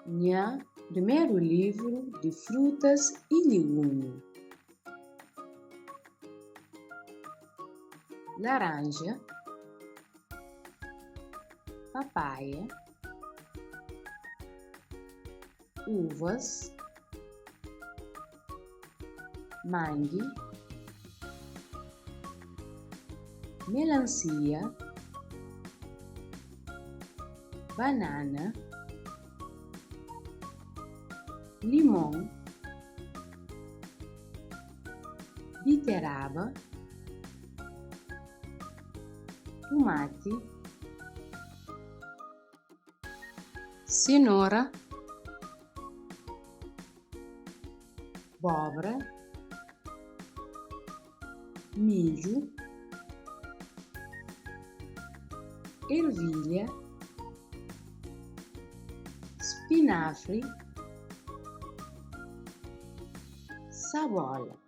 Nha, primeiro livro de frutas e legumes. Laranja, papaya, uvas, mangue, melancia, banana, limão, beterraba, tomate, cenoura, abóbora, milho, ervilha, espinafre, cebola.